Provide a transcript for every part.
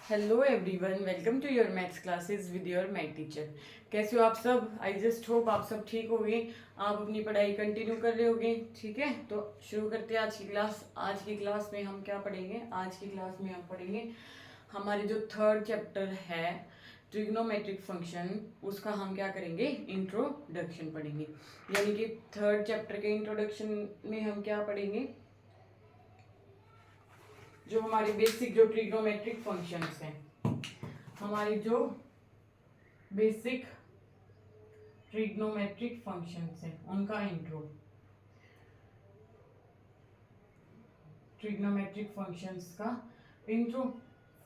Hello everyone, welcome to your maths classes with your math teacher. कैसे हो आप सब? आई जस्ट होप आप सब ठीक होंगे, आप अपनी पढ़ाई कंटिन्यू कर रहे होगे। ठीक है, तो शुरू करते हैं आज की क्लास। आज की क्लास में हम क्या पढ़ेंगे? आज की क्लास में हम पढ़ेंगे हमारे जो थर्ड चैप्टर है ट्रिग्नोमेट्रिक फंक्शन, उसका हम क्या करेंगे? इंट्रोडक्शन पढ़ेंगे। यानी कि थर्ड चैप्टर के इंट्रोडक्शन में हम क्या पढ़ेंगे? जो हमारे बेसिक जो ट्रिग्नोमेट्रिक फंक्शंस हैं, हमारे जो बेसिक ट्रिग्नोमेट्रिक फंक्शंस हैं उनका इंट्रो। ट्रिग्नोमेट्रिक फंक्शंस का इंट्रो।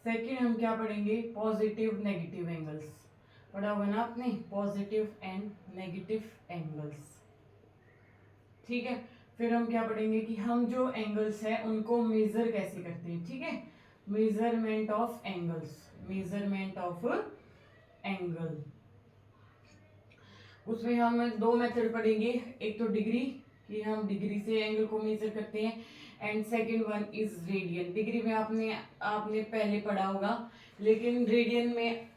सेकंड हम क्या पढ़ेंगे? Positive negative angles. पढ़ा होगा ना आपने, पॉजिटिव एंड नेगेटिव एंगल्स। ठीक है, फिर हम क्या पढ़ेंगे कि हम जो एंगल्स हैं उनको मेजर कैसे करते हैं। ठीक है, measurement of angles, measurement of angle. उसमें हम दो मेथड पढ़ेंगे, एक तो डिग्री कि हम डिग्री से एंगल को मेजर करते हैं, and second one is radian. Degree में आपने आपने पहले पढ़ा होगा, लेकिन रेडियन में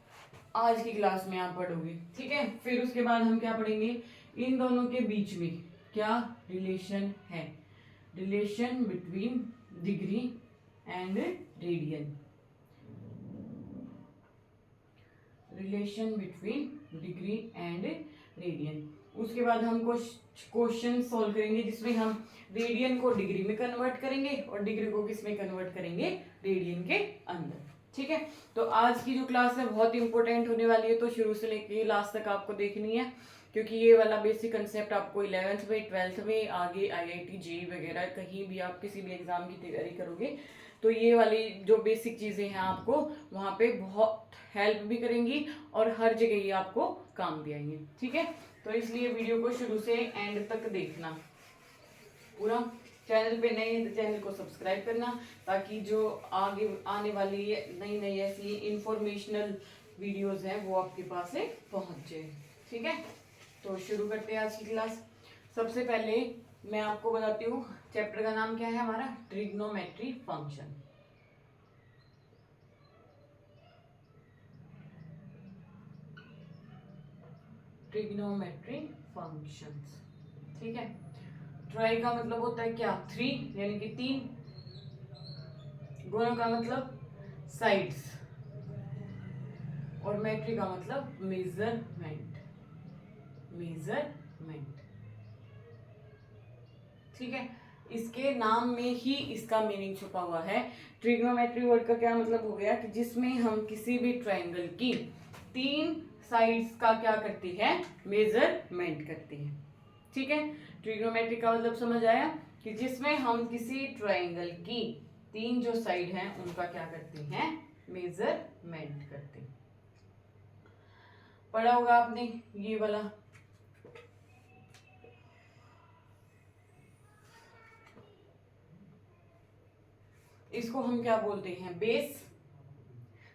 आज की क्लास में आप पढ़ोगे। ठीक है, फिर उसके बाद हम क्या पढ़ेंगे? इन दोनों के बीच में क्या रिलेशन है, relation between degree and radian, relation between degree and radian. उसके बाद हम क्वेश्चन सॉल्व करेंगे जिसमें हम रेडियन को डिग्री में कन्वर्ट करेंगे और डिग्री को किस में कन्वर्ट करेंगे? रेडियन के अंदर। ठीक है, तो आज की जो क्लास है बहुत इंपॉर्टेंट होने वाली है, तो शुरू से लेके लास्ट तक आपको देखनी है, क्योंकि ये वाला बेसिक कंसेप्ट आपको 11th में 12th में आगे IIT JEE वगैरह कहीं भी आप किसी भी एग्जाम की तैयारी करोगे तो ये वाली जो बेसिक चीजें हैं आपको वहाँ पे बहुत हेल्प भी करेंगी और हर जगह ये आपको काम भी आएंगे। ठीक है, तो इसलिए वीडियो को शुरू से एंड तक देखना पूरा। चैनल पे नए हैं तो चैनल को सब्सक्राइब करना, ताकि जो आगे आने वाली नई नई ऐसी इंफॉर्मेशनल वीडियोस हैं वो आपके पास से पहुंच जाए। ठीक है, तो शुरू करते हैं आज की क्लास। सबसे पहले मैं आपको बताती हूँ चैप्टर का नाम क्या है हमारा? Trigonometry function. Trigonometry functions. ठीक है, ट्राई का मतलब होता है क्या? थ्री, यानी कि तीन। गोनो का मतलब साइड्स, और मेट्री का मतलब मेजरमेंट, मेजरमेंट। ठीक है, इसके नाम में ही इसका मीनिंग छुपा हुआ है। ट्रिग्नोमेट्री वर्ड का क्या मतलब हो गया कि जिसमें हम किसी भी ट्रायंगल की तीन साइड्स का क्या करती है? मेजरमेंट करती है। ठीक है, ट्रिग्नोमेट्री का मतलब समझ आया कि जिसमें हम किसी ट्रायंगल की तीन जो साइड हैं उनका क्या करती हैं? मेजरमेंट करते हैं। पढ़ा होगा आपने ये वाला। इसको हम क्या बोलते हैं? बेस।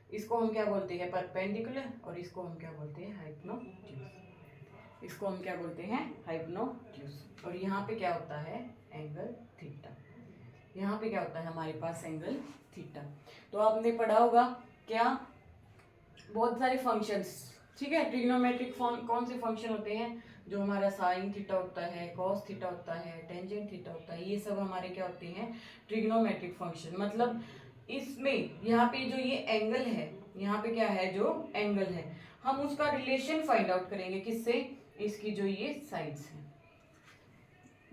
इसको हम क्या बोलते हैं? परपेंडिकुलर। और इसको हम क्या बोलते हैं? हाइपोटेन्यूज। इसको हम क्या बोलते हैं? हाइपोटेन्यूज। और यहाँ पे क्या होता है? Angle theta. यहाँ पे क्या होता है हमारे पास? Angle theta. तो आपने पढ़ा होगा क्या? बहुत सारे फंक्शंस। ठीक है, ट्रिग्नोमेट्रिक कौन से फंक्शन होते हैं? जो हमारा साइन थीटा होता है, कॉस थीटा होता है, टेंजेंट थीटा होता है, ये सब हमारे क्या होते हैं? Trigonometric function. मतलब इसमें यहाँ पे जो ये एंगल है, यहाँ पे क्या है? जो एंगल है, हम उसका रिलेशन फाइंड आउट करेंगे किससे? इसकी जो ये साइड्स हैं,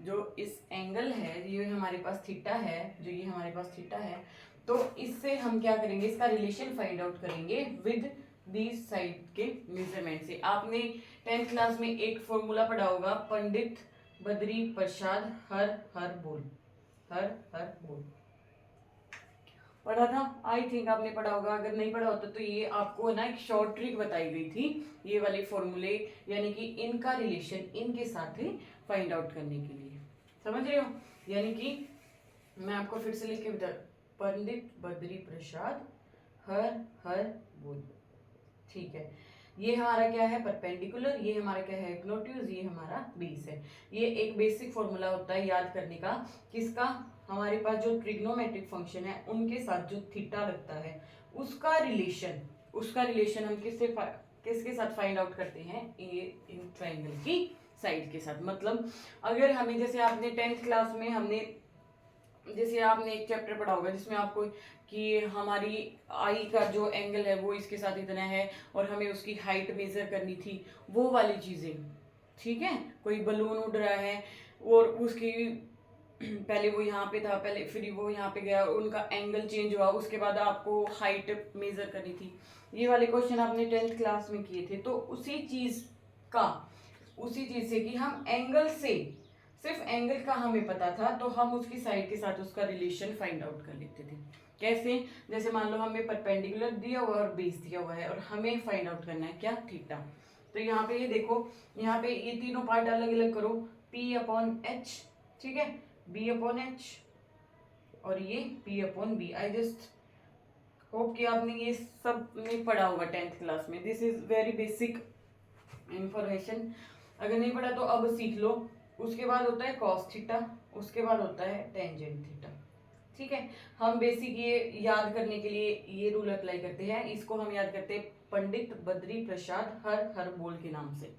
जो इस एंगल है, ये हमारे पास थीटा है, जो ये हमारे पास थीटा है, तो इससे हम क्या करेंगे? इसका रिलेशन फाइंड आउट करेंगे विद दीज साइड के मेजरमेंट से। आपने 10th क्लास में एक फॉर्मूला पढ़ा होगा, पंडित बद्री प्रसाद हर हर बोल, हर हर बोल। पढ़ा था? आई थिंक आपने पढ़ा होगा, अगर नहीं पढ़ा होता तो ये आपको ना एक शॉर्ट ट्रिक बताई गई थी, ये वाले फॉर्मूले, यानी कि इनका रिलेशन इनके साथ ही फाइंड आउट करने के लिए। समझ रहे हो? यानी कि मैं आपको फिर से लिख के बता, पंडित बद्री प्रसाद हर हर बोल। ठीक है, ये हमारा क्या है? परपेंडिकुलर। ये हमारा क्या है? हिप्नोट्यूज। ये हमारा बेस है। ये एक बेसिक फॉर्मूला होता है याद करने का, किसका? हमारे पास जो ट्रिग्नोमेट्रिक फंक्शन है उनके साथ जो थीटा लगता है उसका रिलेशन हम किसके साथ फाइंड आउट करते हैं, ये इन ट्राइंगल की साइड के साथ। मतलब अगर हमें, जैसे आपने 10th क्लास में जैसे आपने एक चैप्टर पढ़ा होगा जिसमें आपको कि हमारी आई का जो एंगल है वो इसके साथ इतना है और हमें उसकी हाइट मेजर करनी थी, वो वाली चीजें, ठीक है। कोई बलून उड़ रहा है और उसकी पहले वो यहाँ पे था, पहले फिर वो यहाँ पे गया, उनका एंगल चेंज हुआ, उसके बाद आपको हाइट मेजर करनी थी। ये वाले क्वेश्चन आपने 10th क्लास में किए थे। तो उसी चीज से कि हम एंगल से, सिर्फ एंगल का हमें पता था तो हम उसकी साइड के साथ उसका रिलेशन फाइंड आउट कर लेते थे। कैसे? जैसे मान लो हमें परपेंडिकुलर दिया हुआ है और बेस दिया हुआ है और हमें फाइंड आउट करना है क्या, थीटा। तो यहाँ पे ये देखो, यहाँ पे ये तीनों पार्ट अलग अलग करो, P/H, ठीक है, B/H और ये P/B। आई जस्ट होप कि आपने ये सब में पढ़ा होगा 10th क्लास में। This is very basic information, अगर नहीं पढ़ा तो अब सीख लो। उसके बाद होता है कॉस थीटा, उसके बाद होता है टेंजेंट थीटा, ठीक है। हम बेसिक ये याद करने के लिए ये रूल अप्लाई करते हैं। इसको हम याद करते हैं पंडित बद्री प्रसाद हर बोल के नाम से,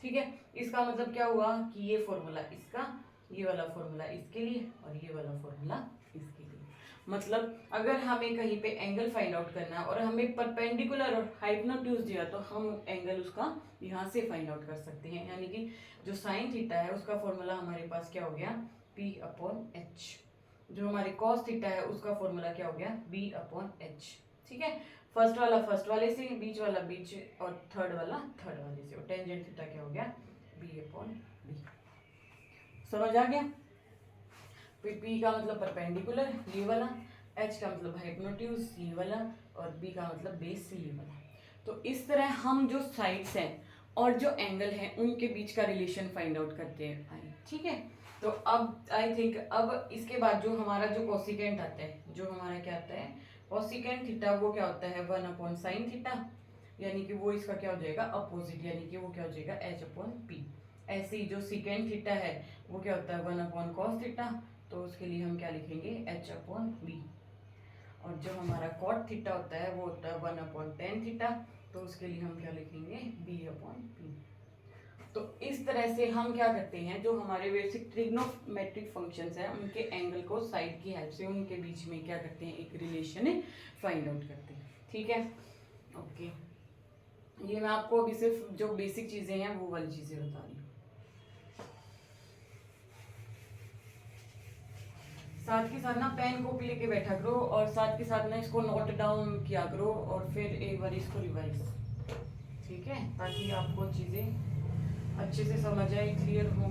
ठीक है। इसका मतलब क्या हुआ कि ये फॉर्मूला इसका, ये वाला फॉर्मूला इसके लिए और ये वाला फॉर्मूला इसके लिए। मतलब अगर हमें कहीं पे एंगल फाइंड आउट करना है और हमें परपेंडिकुलर और हाइपोटेन्यूज दिया तो हम एंगल उसका यहाँ से फाइंड आउट कर सकते हैं। यानी कि जो साइन थीटा है उसका फॉर्मूला हमारे पास क्या हो गया, P/H। जो हमारे कॉस थीटा है उसका फॉर्मूला क्या हो गया, B/H, ठीक है। फर्स्ट वाला फर्स्ट वाले से, बीच वाला बीच और थर्ड वाला थर्ड वाले से, और टेंजेंट थीटा क्या हो गया, B/B। समझ आ गया? P का मतलब परपेंडिकुलर ये वाला, H का मतलब हाइपोटेन्यूज ये वाला और B का मतलब बेस से ये वाला। तो इस तरह हम जो साइड्स हैं और जो एंगल है उनके बीच का रिलेशन फाइंड आउट करते हैं, ठीक है। तो अब आई थिंक अब इसके बाद जो हमारा जो कोसिकेंट आता है, जो हमारा क्या आता है कोसिकेंट थीटा, वो क्या होता है 1/sin थीटा, यानी कि वो इसका क्या हो जाएगा अपोजिट, यानी कि वो क्या हो जाएगा H/P। ऐसे ही जो सिकेंट थीटा है वो क्या होता है 1/cos थीटा, तो उसके लिए हम क्या लिखेंगे H/B। और जो हमारा कॉट थीटा होता है वो होता है 1/tan थीटा, तो उसके लिए हम क्या लिखेंगे B/P। तो इस तरह से हम क्या करते हैं, जो हमारे बेसिक ट्रिग्नोमेट्रिक फंक्शंस हैं उनके एंगल को साइड की हेल्प से उनके बीच में क्या करते हैं, एक रिलेशन फाइंड आउट करते हैं, ठीक है। ओके, ये मैं आपको अभी सिर्फ जो बेसिक चीजें हैं वो वाली चीजें बता रही हूँ। साथ के साथ ना पेन कॉपी लेके बैठा करो और साथ के साथ ना इसको नोट डाउन किया करो और फिर एक बार इसको रिवाइज, ठीक है, ताकि आपको चीजें अच्छे से समझ आए, क्लियर हो।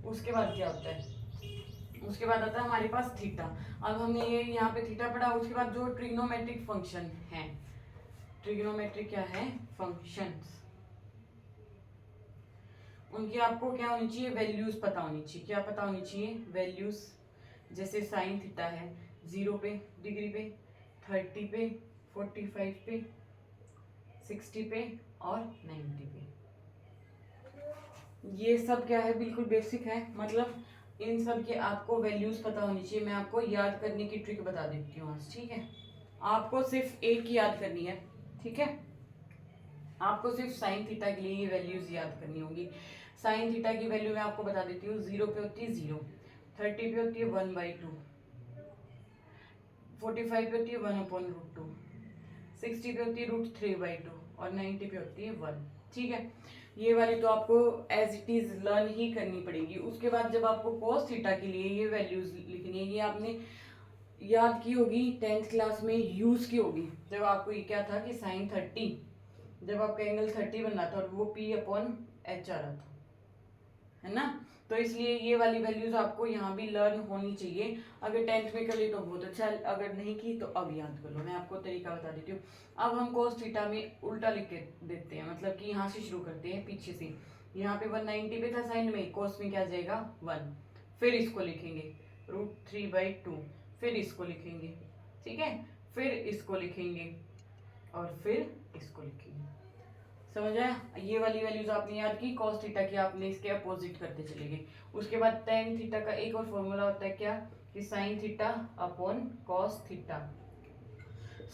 उसके बाद क्या होता है, उसके बाद आता है हमारे पास थीटा। अब हमने ये यहाँ पे थीटा पढ़ा, उसके बाद जो ट्रिग्नोमेट्रिक फंक्शन है, ट्रिग्नोमेट्रिक क्या है फंक्शंस, उनकी आपको क्या होनी चाहिए, वैल्यूज पता होनी चाहिए। क्या पता होनी चाहिए, वैल्यूज। जैसे साइन थीटा है 0 पे, डिग्री पे, 30 पे, 45 पे, 60 पे और 90 पे। ये सब क्या है, बिल्कुल बेसिक है। मतलब इन सब के आपको वैल्यूज पता होनी चाहिए। मैं आपको याद करने की ट्रिक बता देती हूँ आज, ठीक है। आपको सिर्फ एक ही याद करनी है, ठीक है। आपको सिर्फ साइन थीटा के लिए ये वैल्यूज याद करनी होगी। साइन थीटा की वैल्यू मैं आपको बता देती हूँ, 0 पे होती है 0, 30 पे होती है 1/2, 45 पे होती है 1/√2, 60 पे होती है √3/2 और 90 पे होती है 1, ठीक है। ये वाली तो आपको एज इट इज लर्न ही करनी पड़ेगी। उसके बाद जब आपको cos थीटा के लिए ये वैल्यूज लिखनी है, ये आपने याद की होगी 10th क्लास में, यूज की होगी। जब आपको ये क्या था कि साइन 30, जब आपका एंगल 30 बन रहा था और वो P/H आ रहा था, है ना। तो इसलिए ये वाली वैल्यूज आपको यहाँ भी लर्न होनी चाहिए। अगर 10th में कर ली तो बहुत अच्छा, अगर नहीं की तो अब याद कर लो। मैं आपको तरीका बता देती हूँ। अब हम cos थीटा में उल्टा लिख के देते हैं, मतलब कि यहाँ से शुरू करते हैं पीछे से। यहाँ पे 190 पे था साइन में, cos में क्या आ जाएगा 1, फिर इसको लिखेंगे √3/2, फिर इसको लिखेंगे, ठीक है, फिर इसको लिखेंगे और फिर इसको लिखेंगे। समझ आया? ये वाली वैल्यूज आपने याद की, cos थीटा की आपने इसके अपोजिट करते चले गए। उसके बाद tan थीटा का एक और फॉर्मूला होता है क्या, कि sin theta upon cos theta,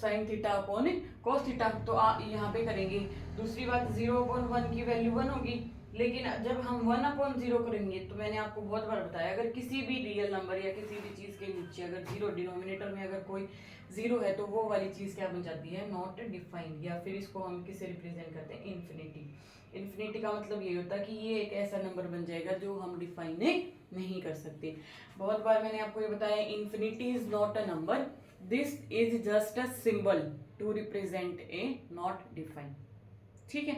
sin theta upon cos theta. तो यहाँ पे करेंगे। दूसरी बात 0/1 की वैल्यू 1 होगी, लेकिन जब हम 1/0 करेंगे तो मैंने आपको बहुत बार बताया, अगर किसी भी रियल नंबर या किसी भी चीज के नीचे अगर जीरो, डिनोमिनेटर में अगर कोई जीरो है तो वो वाली चीज क्या बन जाती है, नॉट डिफाइंड, या फिर इसको हम किससे रिप्रेजेंट करते हैं, इन्फिनिटी। इन्फिनिटी का मतलब ये होता है कि ये एक ऐसा नंबर बन जाएगा जो हम डिफाइन नहीं कर सकते। बहुत बार मैंने आपको ये बताया, infinity is not a number, this is just a symbol to represent a not defined. ठीक है,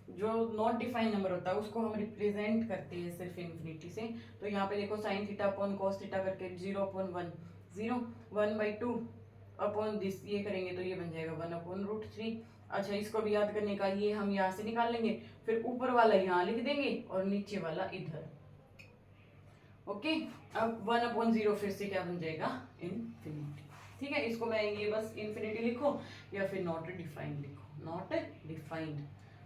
जो नॉट डिफाइंड नंबर होता है उसको हम रिप्रेजेंट करते हैं सिर्फ इन्फिनिटी से। तो यहाँ पे देखो sine theta upon cos theta करके 0/1 0, 1/2 अपॉन दिस, ये करेंगे तो ये बन जाएगा 1/√3। अच्छा, इसको भी याद करने का, ये हम यहाँ से निकाल लेंगे, फिर ऊपर वाला यहाँ लिख देंगे और नीचे वाला इधर। ओके, अब 1/0 फिर से क्या बन जाएगा, इन्फिनिटी। ठीक है, इसको मैं ये बस इन्फिनिटी लिखो या फिर नॉट डिफाइंड लिखो। नॉट डिफाइंड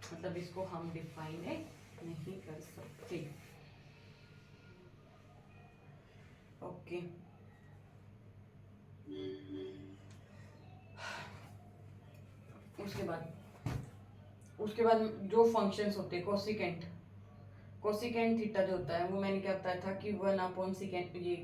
मतलब इसको हम डिफाइन नहीं कर सकते। ओके, उसके बाद जो फंक्शंस होते हैं, कोसिकेंट, कोसिकेंट थीटा जो होता है वो मैंने क्या बताया था कि 1/सेकेंड, ये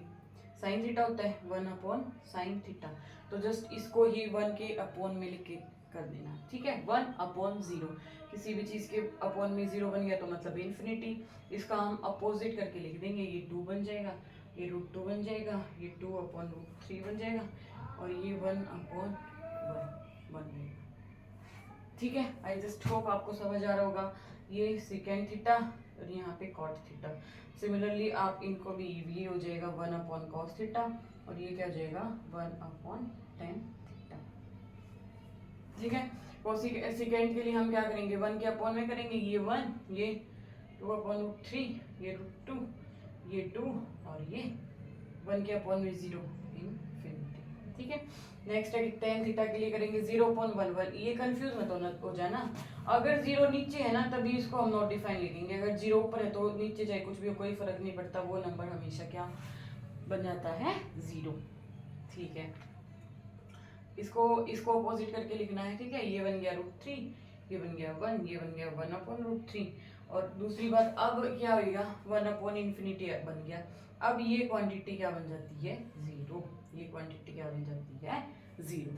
साइन थीटा होता है 1/साइन थीटा। तो जस्ट इसको ही 1 के अपॉन में लिख के कर देना। ठीक है, 1/0, किसी भी चीज के अपॉन में 0 बन गया तो मतलब इन्फिनिटी। इसका हम अपोजिट करके लिख देंगे, ये 2 बन जाएगा, ये √2 बन जाएगा, ये 2/√3 बन जाएगा, और ये 1/1 बन जाएगा। ठीक है, आई जस्ट होप आपको समझ आ रहा होगा। ये सेकेंड थीटा और यहाँ पे कॉट थीटा। सिमिलरली आप इनको भी ये हो जाएगा 1/cos थीटा, और ये क्या हो जाएगा 1/tan थीटा। ठीक है, सेकेंड के लिए हम क्या करेंगे, 1 के अपॉन में करेंगे, ये 1, ये 2/√3, ये √2, ये 2, और ये 1 के अपॉन में 0, इनफिनिटी। ठीक है, नेक्स्ट है tan थीटा के लिए करेंगे 0/1, ये कंफ्यूज मत हो जाना। अगर 0 नीचे है ना तभी इसको हम नॉट डिफाइन लिखेंगे, अगर 0 ऊपर है तो नीचे चाहे कुछ भी हो कोई फर्क नहीं पड़ता, वो नंबर हमेशा क्या बन जाता है, 0। ठीक है, इसको अपोजिट करके लिखना है। ठीक है, ये बन गया √3, ये बन गया 1, ये बन गया 1/√3। और दूसरी बात, अब क्या होगा, 1/∞ बन गया। अब ये क्वांटिटी क्या बन जाती है, 0। ये क्वांटिटी क्या बन जाती है, 0।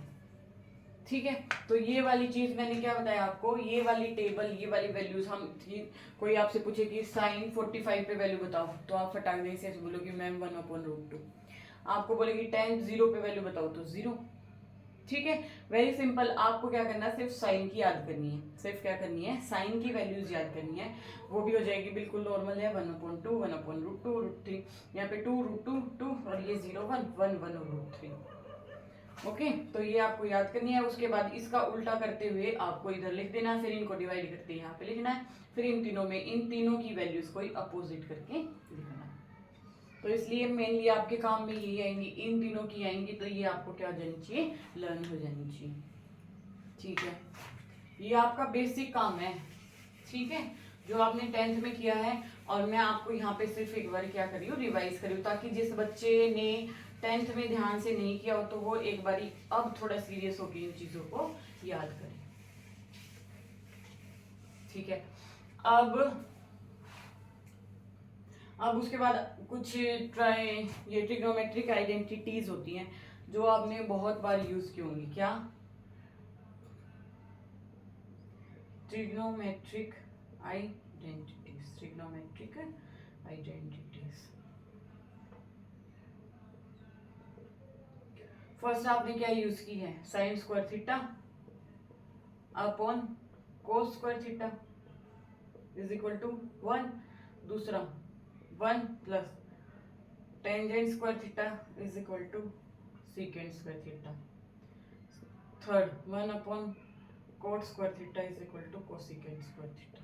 ठीक है, तो ये वाली चीज मैंने क्या बताया आपको, ये वाली टेबल, ये वाली वैल्यूज हम कोई आपसे पूछे कि साइन 45 पे वैल्यू बताओ, तो आप फटाक दे से बोलोगे मैम 1/√2। आपको बोलेगी tan 0 पे वैल्यू बताओ तो 0। ठीक है, वेरी सिंपल। आपको क्या करना है, सिर्फ साइन की याद करनी है, सिर्फ क्या करनी है, साइन की वैल्यूज याद करनी है, वो भी हो जाएगी बिल्कुल नॉर्मल है, 1/2, 1/√2, √3, यहाँ पे 2, √2, 2, और ये 0, 1, 1, 1/√3। ओके, तो ये आपको याद करनी है। उसके बाद इसका उल्टा करते हुए आपको इधर लिख देना, फिर इनको डिवाइड करके यहाँ पे लिखना है, फिर इन तीनों की वैल्यूज को अपोजिट करके लिखना है। तो इसलिए मेनली आपके काम में यही आएंगी, इन तीनों की आएंगी, तो ये आपको क्या हो जानी चाहिए, लर्न हो जानी चाहिए। ठीक है, ये आपका बेसिक काम है। ठीक है, जो आपने 10th में किया है, और मैं आपको यहाँ पे सिर्फ एक बार क्या करी हूँ, रिवाइज करी हूँ, ताकि जिस बच्चे ने 10th में ध्यान से नहीं किया हो तो वो एक बारी अब थोड़ा सीरियस होकर इन चीजों को याद करें। ठीक है, अब उसके बाद कुछ ये ट्रिग्नोमेट्रिक आइडेंटिटीज होती हैं जो आपने बहुत बार यूज की होंगी। क्या, trigonometric identities, trigonometric identities. First आपने क्या यूज की है, sine square theta upon cos square theta is equal to 1। दूसरा 1 plus tangent square theta is equal to secant square theta. Third 1/cot square theta is equal to cosecant square theta.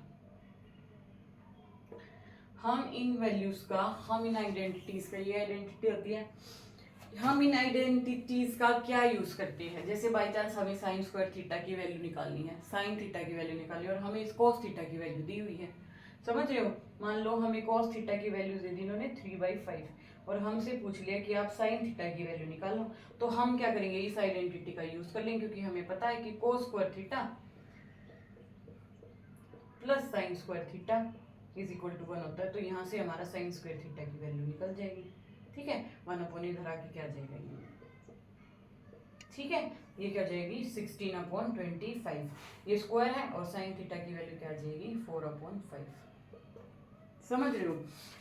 हम इन values का, हम इन identities का, ये identity होती है हम इन आइडेंटिटीज का क्या यूज करते हैं, जैसे बाई चांस हमें साइन स्क्वायर थीटा की वैल्यू निकालनी है, साइन थीटा की वैल्यू निकालनी है और हमें इस कॉस थीटा की वैल्यू दी हुई है, समझ रहे हो। मान लो हमें कॉस थीटा की वैल्यू दे दी इन्होंने 3/5 और हमसे पूछ लिया कि आप साइन थीटा की वैल्यू निकालो, तो हम क्या करेंगे, इस आइडेंटिटी का यूज कर लेंगे, क्योंकि हमें पता है कि cos square theta plus sine square theta is equal to 1 होता है, तो यहाँ से हमारा साइन स्क्वायर थीटा की वैल्यू निकल जाएगी, ठीक है। 1 इधर आके क्या आ जाएगा ये, ठीक है, ये क्या जाएगी 16/25, ये स्क्वायर है और साइन थीटा की वैल्यू क्या आ जाएगी 4/5, समझ रहे हो।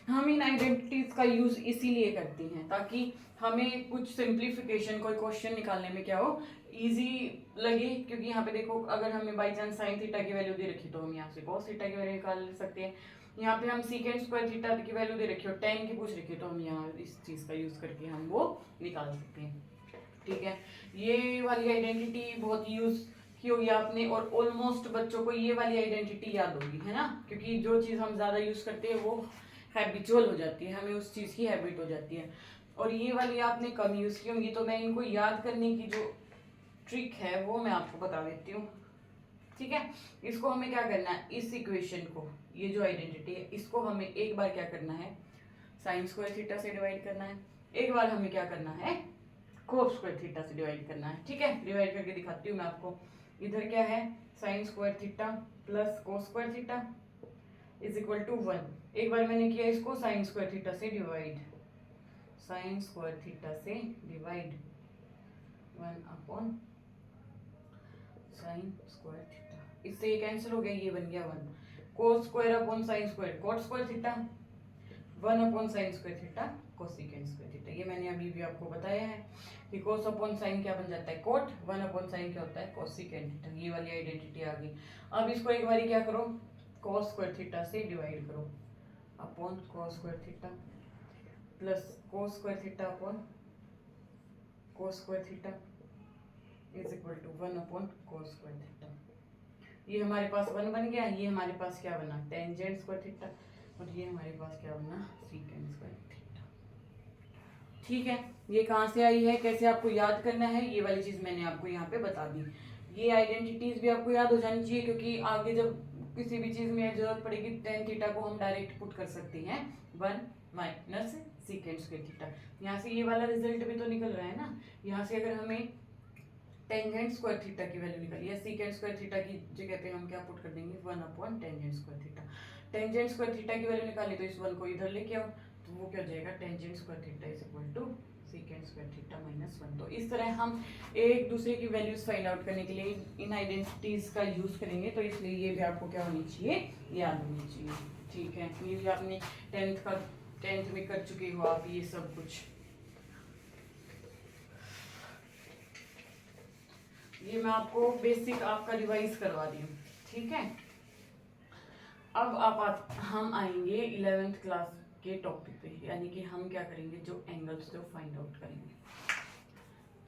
हम इन आइडेंटिटीज का यूज इसीलिए करते हैं ताकि हमें कुछ सिंप्लीफिकेशन, कोई क्वेश्चन निकालने में क्या हो, इजी लगे, क्योंकि यहाँ पे देखो अगर हमें बाई चांस साइन थीटा की वैल्यू दे रखी तो हम यहाँ से कॉस थीटा की वैल्यू निकाल सकते हैं, यहाँ पे हम सीकेंड स्क्वायर थीटा की वैल्यू दे रखी हो, tan की पूछ रखी है, तो हम यहाँ इस चीज का यूज करके हम वो निकाल सकते हैं, ठीक है। ये वाली आइडेंटिटी बहुत यूज की होगी आपने, और ऑलमोस्ट बच्चों को ये वाली आइडेंटिटी याद होगी, है ना, क्योंकि जो चीज़ हम ज़्यादा यूज करते हैं वो हैबिचुअल हो जाती है, हमें उस चीज़ की हैबिट हो जाती है, और ये वाली आपने कम यूज़ की होंगी, तो मैं इनको याद करने की जो ट्रिक है वो मैं आपको बता देती हूँ, ठीक है। इसको हमें क्या करना है, इस इक्वेशन को, ये जो आइडेंटिटी है इसको हमें एक बार क्या करना है, साइन स्क्वायर थीटा से डिवाइड करना है, एक बार हमें क्या करना है, कोस स्क्वायर थीटा से डिवाइड करना है, ठीक है। डिवाइड करके दिखाती हूँ मैं आपको, इधर क्या है sine square theta plus cos square theta is equal to 1, एक बार मैंने किया इसको साइन स्क्वायर थीटा से डिवाइड, साइन स्क्वायर थीटा से डिवाइड 1 साइन स्क्वायर थीटा, इससे ये कैंसिल हो गया, ये बन गया 1, cos square upon sine square cot square theta, 1 sine square theta cosecant square theta, ये मैंने अभी भी आपको बताया है कि कोस अपॉन साइन क्या बन जाता है कोट, 1 साइन क्या होता है कोसेकेंड थीटा, ये वाली आइडेंटिटी आ गई। अब इसको एक बार क्या करो, कोस स्क्वायर थीटा से डिवाइड करो upon cos square theta plus cos square theta upon cos square theta is equal to 1 cos square theta, ये हमारे पास 1 बन गया, ये हमारे पास क्या बना टेंजेंट स्क्वायर थीटा, और ये हमारे पास क्या बना सीकेंड स्क्वायर थीटा, ठीक है। ये कहाँ से आई है, कैसे आपको याद करना है, ये वाली चीज मैंने आपको यहाँ पे बता दी। ये आइडेंटिटीज भी आपको याद हो जानी चाहिए, क्योंकि आगे जब किसी भी चीज में जरूरत पड़ेगी टेन थीटा को हम डायरेक्ट पुट कर सकते हैं 1 - सीकेंड स्क्वायर थीटा, यहाँ से ये वाला रिजल्ट भी तो निकल रहा है ना, यहाँ से अगर हमें टेंजेंट स्क्वायर थीटा की वैल्यू निकाली है, सीकेंड स्क्वायर थीटा की जगह पे हम क्या पुट कर देंगे 1 tangent square theta, tangent square theta की वैल्यू निकाली तो इस 1 को इधर लेके आओ, तो वो क्या हो जाएगा tangent square theta is equal to secant square theta -1। तो इस तरह हम एक दूसरे की वैल्यूज फाइंड आउट करने के लिए इन आइडेंटिटीज का यूज करेंगे, तो इसलिए ये भी आपको क्या होनी चाहिए, याद होनी चाहिए, ठीक है। ये भी आपने टेंथ में कर चुके हो आप ये सब कुछ, ये मैं आपको बेसिक आपका रिवाइज करवा दी हूँ, ठीक है। अब हम आएंगे 11th क्लास के टॉपिक पे, यानी कि हम क्या करेंगे, जो एंगल्स जो फाइंड आउट करेंगे,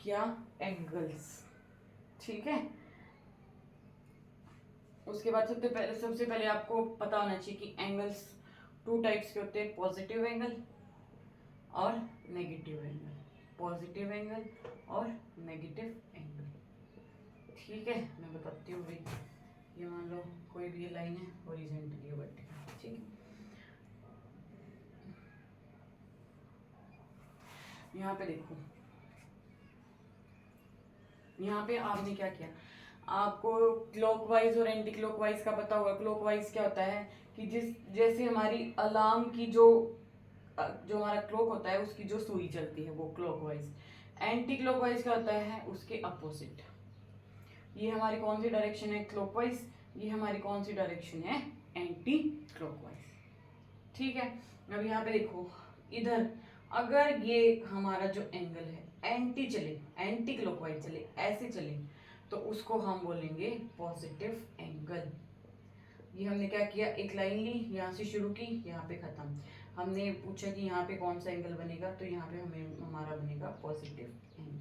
क्या एंगल्स, ठीक है। उसके बाद सबसे पहले आपको पता होना चाहिए कि एंगल्स 2 टाइप्स के होते हैं, पॉजिटिव एंगल और नेगेटिव एंगल, पॉजिटिव एंगल और नेगेटिव एंगल, ठीक है। मैं बताती हूँ भाई, ये मान लो कोई भी ये लाइन है हॉरिजॉन्टली वर्टिकल, ठीक है। यहाँ पे देखो, यहाँ पे आपने क्या किया, आपको क्लॉकवाइज और एंटी क्लॉकवाइज का पता होगा। क्लॉकवाइज क्या होता है कि जैसे हमारी अलार्म की जो हमारा क्लॉक होता है उसकी जो सुई चलती है वो क्लॉकवाइज, एंटी क्लॉकवाइज क्या होता है उसके अपोजिट। ये हमारी कौन सी डायरेक्शन है क्लॉकवाइज, ये हमारी कौन सी डायरेक्शन है एंटी क्लॉकवाइज, ठीक है। अब यहाँ पे देखो, इधर अगर ये हमारा जो एंगल है एंटी चले, एंटी क्लॉकवाइज चले, ऐसे चले, तो उसको हम बोलेंगे पॉजिटिव एंगल। ये हमने क्या किया, एक लाइन ली, यहाँ से शुरू की, यहाँ पे खत्म, हमने पूछा कि यहाँ पे कौन सा एंगल बनेगा, तो यहाँ पे हमारा बनेगा पॉजिटिव एंगल,